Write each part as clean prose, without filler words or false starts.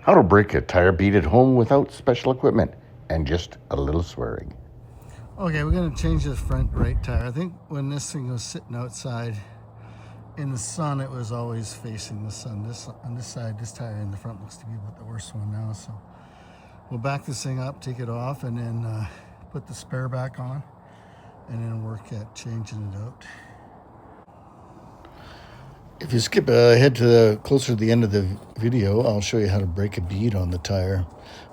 How to break a tire bead at home without special equipment and just a little swearing. Okay, we're going to change the front right tire. I think when this thing was sitting outside in the sun, it was always facing the sun. This on this side, this tire in the front looks to be about the worst one now. So we'll back this thing up, take it off, and then put the spare back on, and then work at changing it out. If you skip ahead to closer to the end of the video, I'll show you how to break a bead on the tire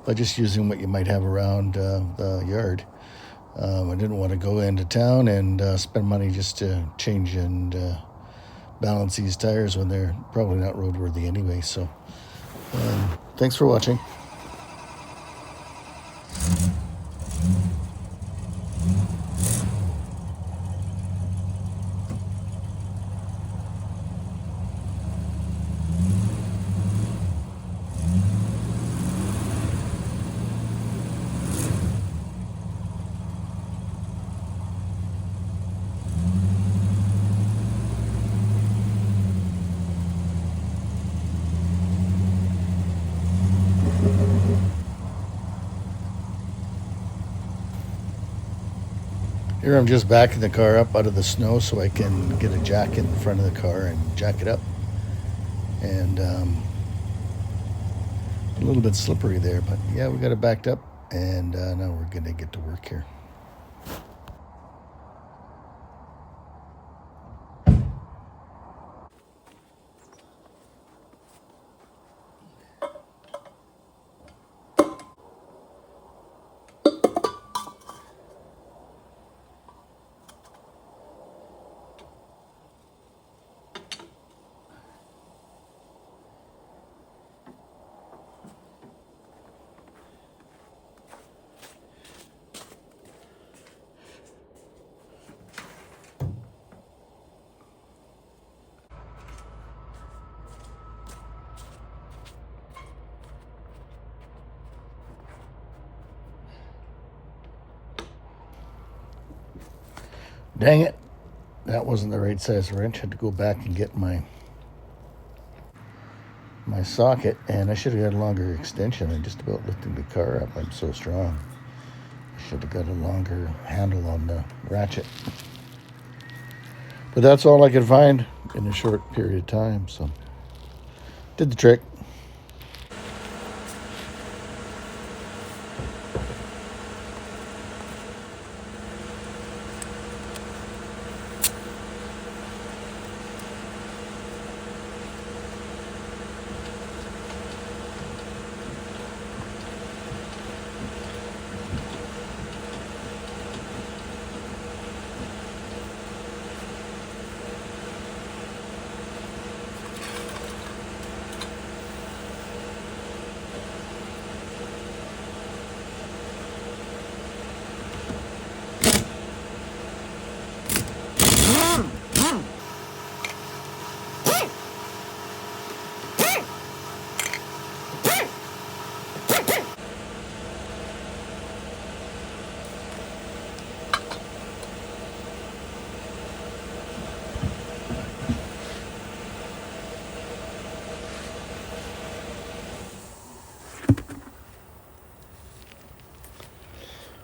by just using what you might have around the yard. I didn't want to go into town and spend money just to change and balance these tires when they're probably not roadworthy anyway. So thanks for watching. Here I'm just backing the car up out of the snow so I can get a jack in the front of the car and jack it up. And a little bit slippery there, but yeah, we got it backed up, and now we're going to get to work here. Dang it, that wasn't the right size wrench. I had to go back and get my socket, and I should have got a longer extension. I'm just about lifting the car up. I'm so strong. I should have got a longer handle on the ratchet. But that's all I could find in a short period of time, so did the trick.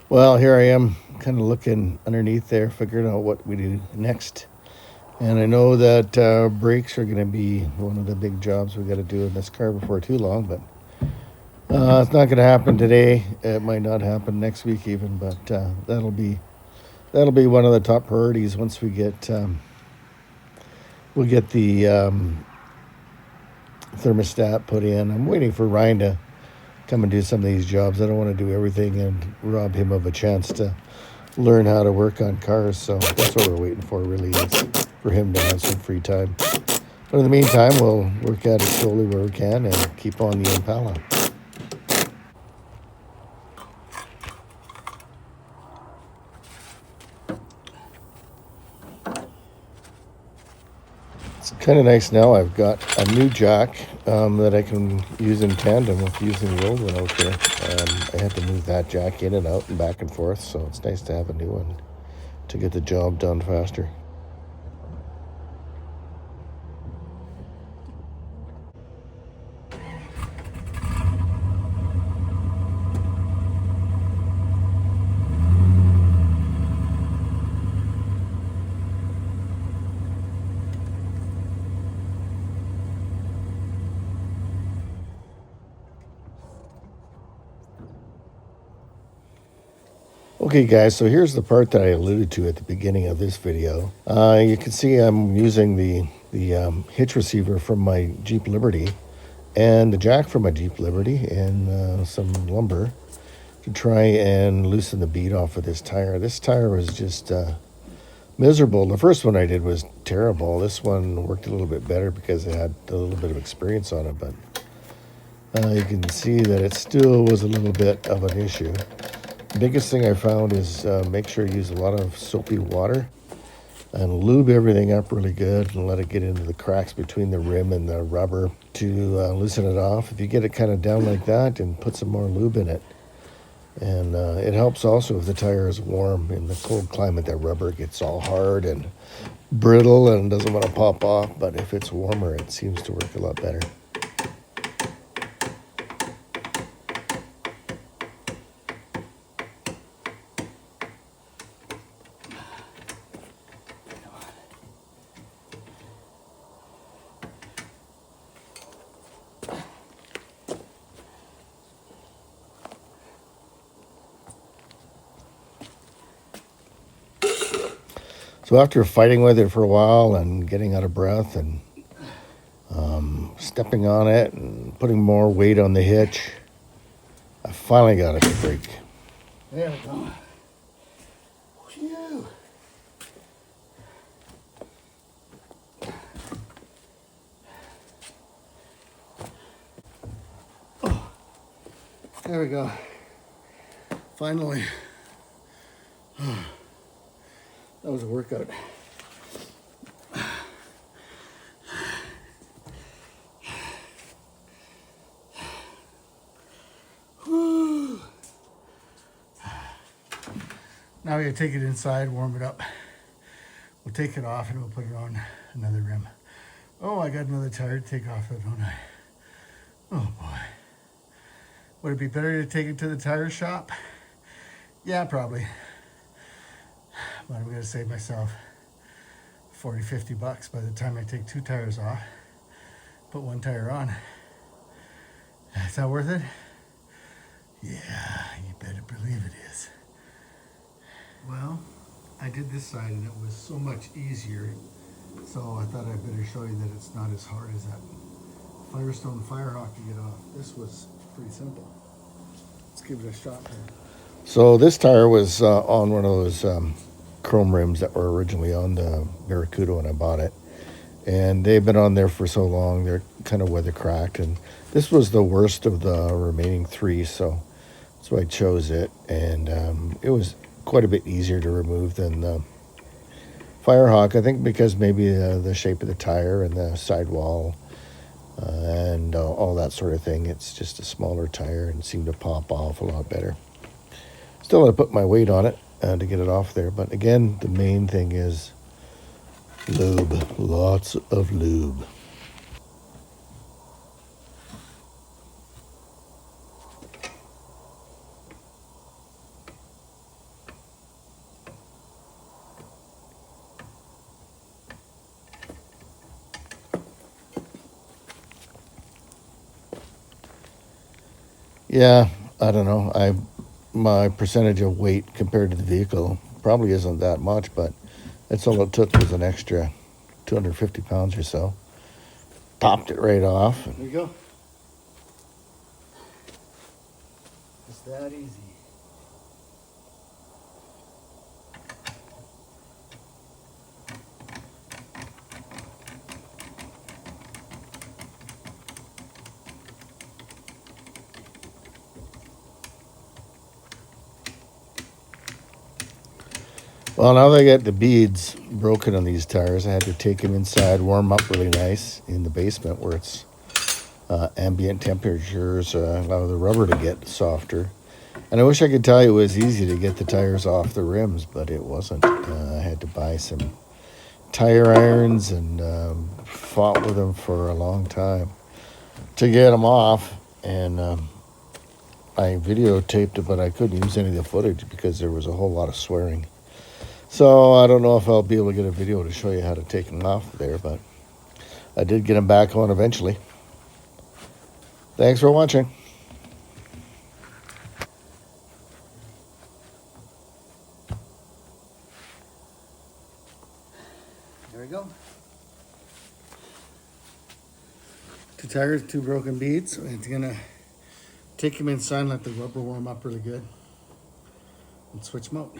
Well, here I am kind of looking underneath there, figuring out what we do next. And I know that brakes are going to be one of the big jobs we got to do in this car before too long, but it's not going to happen today. It might not happen next week even, but that'll be one of the top priorities once we get the thermostat put in. I'm waiting for Ryan to come and do some of these jobs. I don't want to do everything and rob him of a chance to learn how to work on cars. So that's what we're waiting for, really, is for him to have some free time. But in the meantime, we'll work at it slowly where we can and keep on the Impala. It's kind of nice now. I've got a new jack that I can use in tandem with using the old one out there. I had to move that jack in and out and back and forth, so it's nice to have a new one to get the job done faster. Okay guys, so here's the part that I alluded to at the beginning of this video. You can see I'm using the hitch receiver from my Jeep Liberty and the jack from my Jeep Liberty and some lumber to try and loosen the bead off of this tire. This tire was just miserable. The first one I did was terrible. This one worked a little bit better because it had a little bit of experience on it, but you can see that it still was a little bit of an issue. The biggest thing I found is make sure you use a lot of soapy water and lube everything up really good and let it get into the cracks between the rim and the rubber to loosen it off. If you get it kind of down like that, and put some more lube in it. And it helps also if the tire is warm. In the cold climate, that rubber gets all hard and brittle and doesn't want to pop off. But if it's warmer, it seems to work a lot better. So after fighting with it for a while and getting out of breath and stepping on it and putting more weight on the hitch, I finally got it to break. There we go. Phew. Oh, there we go. Finally. That was a workout. Whew. Now we gotta take it inside, warm it up. We'll take it off and we'll put it on another rim. Oh, I got another tire to take off though, don't I? Oh boy. Would it be better to take it to the tire shop? Yeah, probably. But I'm gonna save myself 40, 50 bucks by the time I take 2 tires off, put 1 tire on. Is that worth it? Yeah, you better believe it is. Well, I did this side and it was so much easier, so I thought I'd better show you that it's not as hard as that Firestone Firehawk to get off. This was pretty simple. Let's give it a shot here. So this tire was on one of those chrome rims that were originally on the Barracuda when I bought it, and they've been on there for so long they're kind of weather cracked, and this was the worst of the remaining 3, so that's why I chose it. And it was quite a bit easier to remove than the Firehawk, I think, because maybe the shape of the tire and the sidewall and all that sort of thing. It's just a smaller tire and seemed to pop off a lot better. Still going to put my weight on it to get it off there. But again, the main thing is lube. Lots of lube. Yeah, I don't know. My percentage of weight compared to the vehicle probably isn't that much, but that's all it took was an extra 250 pounds or so. Popped it right off. There you go. It's that easy. Well, now that I got the beads broken on these tires, I had to take them inside, warm them up really nice in the basement where it's ambient temperatures allow the rubber to get softer. And I wish I could tell you it was easy to get the tires off the rims, but it wasn't. I had to buy some tire irons and fought with them for a long time to get them off. And I videotaped it, but I couldn't use any of the footage because there was a whole lot of swearing. So I don't know if I'll be able to get a video to show you how to take them off there, but I did get them back on eventually. Thanks for watching. There we go. 2 tires, 2 broken beads. It's gonna take them inside and let the rubber warm up really good and switch them out.